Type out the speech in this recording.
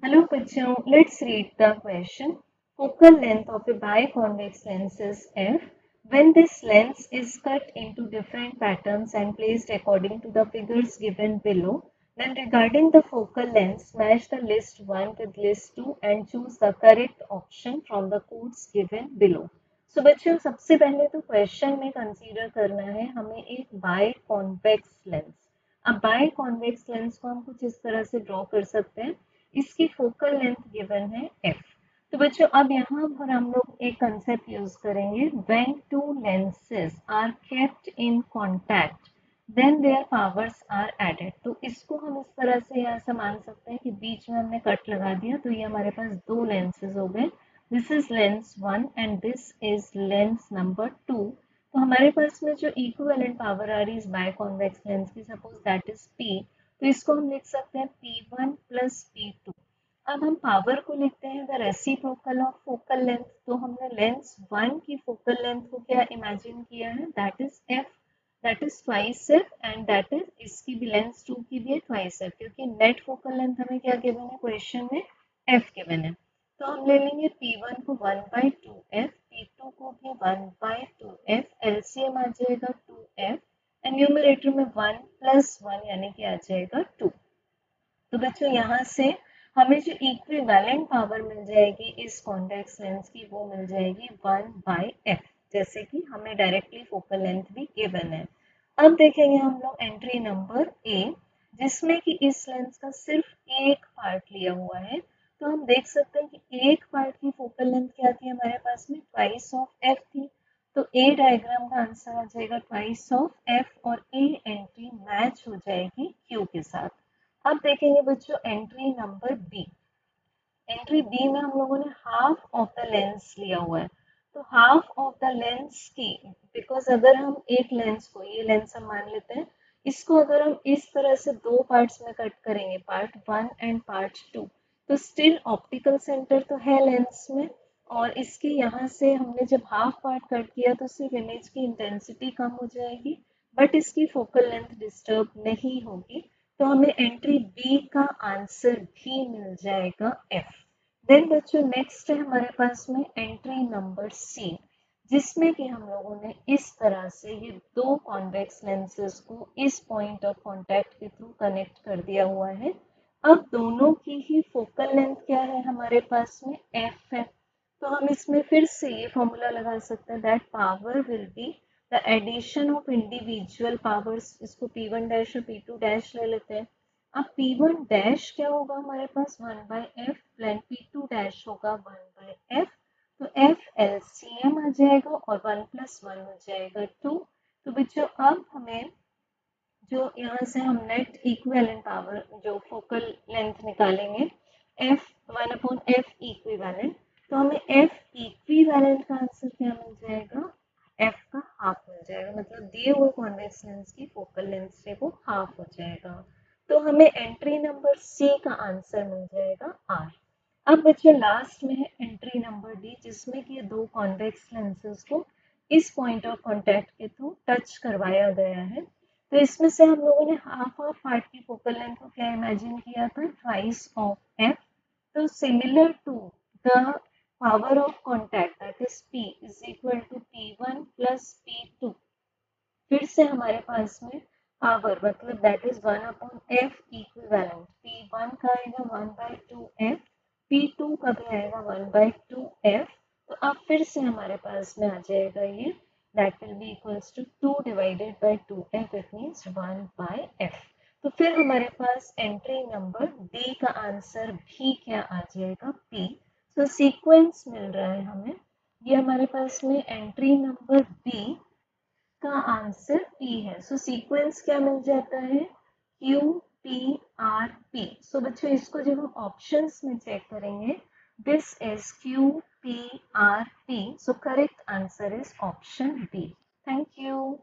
Hello बच्चों, let's read the question. Focal length of a biconvex lens is f. When this lens is cut into different patterns and placed according to the figures given below, then regarding the focal length, match the list 1 with list 2 and choose the correct option from the codes given below. So बच्चों सबसे पहले तो question में consider करना है हमें एक by convex lens. अब बाय कॉन्वेक्स लेंस को हम कुछ इस तरह से ड्रॉ कर सकते हैं। इसकी फोकल लेंथ गिवन है f। तो बच्चों अब यहाँ पर हम लोग एक कंसेप्ट यूज करेंगे, when two lenses are kept in contact then their powers are added. तो इसको हम इस तरह से यहाँ से मान सकते हैं कि बीच में हमने कट लगा दिया तो ये हमारे पास दो लेंसेज हो गए। This is lens 1 and this is lens number 2। तो हमारे पास में जो इक्विवेलेंट पावर आ रही है इस बाय कॉन्वेक्स लेंस की, सपोज दैट इज p, तो इसको हम लिख सकते हैं P1 प्लस P2। अब हम पावर को लिखते हैं the reciprocal of focal length. तो हमने लेंस 1 की फोकल लेंथ को क्या इमेजिन किया है, that is f, that is twice f and that is इसकी भी लेंस 2 की भी है ट्वाइस f, क्योंकि नेट फोकल लेंथ हमें क्या गिवन है क्वेश्चन में, f गिवन है। तो हम ले लेंगे P1 को 1/2f, P2 को भी 1/2f, एलसीएम आ जाएगा 2f एंड न्यूमरेटर में 1 प्लस 1 यानी कि आ जाएगा 2। तो बच्चों यहाँ से हमें जो इक्विवेलेंट पावर मिल जाएगी इस कॉन्वेक्स लेंस की वो मिल जाएगी 1/f, जैसे कि हमें डायरेक्टली फोकल लेंथ भी गिवन है। अब देखेंगे हम लोग एंट्री नंबर ए, जिसमें कि इस लेंस का सिर्फ एक पार्ट लिया हुआ है। तो हम देख सकते हैं कि एक पार्ट की फोकल लेंथ क्या थी हमारे पास में, ट्वाइस ऑफ एफ थी। तो ए डायग्राम का आंसर आ जाएगा ट्वाइस ऑफ एफ और ए एंट्री मैच हो जाएगी क्यू के साथ। अब देखेंगे बच्चों entry number B. Entry B में हम लोगों ने हाफ ऑफ द लेंस लिया हुआ है। तो हाफ ऑफ द लेंस की, बिकॉज अगर हम एक लेंस को, ये लेंस हम मान लेते हैं, इसको अगर हम इस तरह से दो पार्ट्स में कट करेंगे, पार्ट 1 एंड पार्ट 2, तो स्टिल ऑप्टिकल सेंटर तो है लेंस में, और इसके यहाँ से हमने जब हाफ पार्ट कट किया तो सिर्फ इमेज की इंटेंसिटी कम हो जाएगी, बट इसकी फोकल लेंथ डिस्टर्ब नहीं होगी। तो हमें एंट्री बी का आंसर भी मिल जाएगा एफ। देन बच्चों नेक्स्ट है हमारे पास में एंट्री नंबर सी, जिसमें कि हम लोगों ने इस तरह से ये दो कॉन्वेक्स लेंसेज को इस पॉइंट ऑफ कांटेक्ट के थ्रू कनेक्ट कर दिया हुआ है। अब दोनों की ही फोकल लेंथ क्या है हमारे पास में, एफ है। तो हम इसमें फिर से ये फॉर्मूला लगा सकते हैं, that power will be the addition of individual powers. इसको P1 डैश और P2 डैश ले लेते हैं। अब P1 डैश क्या होगा हमारे पास 1/f, प्लस P2 डैश होगा 1/f। तो f एलसीएम आ जाएगा और 1 प्लस 1 हो जाएगा 2। तो बच्चों अब हमें जो यहाँ से हम नेट इक्विवेलेंट पावर जो फोकल लेंथ निकालेंगे, f 1/f इक्विवेलेंट, तो हमें f इक्विवेलेंट का आंसर क्या मिल जाएगा, f का हाफ मिल जाएगा, मतलब दिए हुए कॉन्वेक्स लेंस की फोकल लेंथ से वो हाफ हो जाएगा। तो हमें एंट्री नंबर सी का आंसर मिल जाएगा r। अब बच्चे लास्ट में है एंट्री नंबर डी, जिसमें कि दो कॉन्वेक्स लेंसेज को इस पॉइंट ऑफ कांटेक्ट के थ्रू टच करवाया गया है। तो इसमें से हम लोगों ने हाफ ऑफ पार्ट की फोकल लेंथ को क्या इमेजिन किया था, ट्वाइस ऑफ एफ। तो similar to the power of contact that is p is equal to p1 plus p2, फिर से हमारे पास में पावर मतलब that is 1/f equivalent, p1 का आएगा 1/2f, p2 का भी आएगा 1/2f। तो अब फिर से हमारे पास में आ जाएगा ये, that will be equals to 2 divided by 2f, it means 1/f। तो फिर हमारे पास एंट्री नंबर डी का आंसर भी क्या आ जाएगा, p। तो सीक्वेंस मिल रहा है हमें, ये हमारे पास में एंट्री नंबर बी का आंसर P है। सो सीक्वेंस क्या मिल जाता है, Q P R P। सो बच्चों इसको जब हम ऑप्शंस में चेक करेंगे, this is Q P R P, so correct answer is option B. Thank you.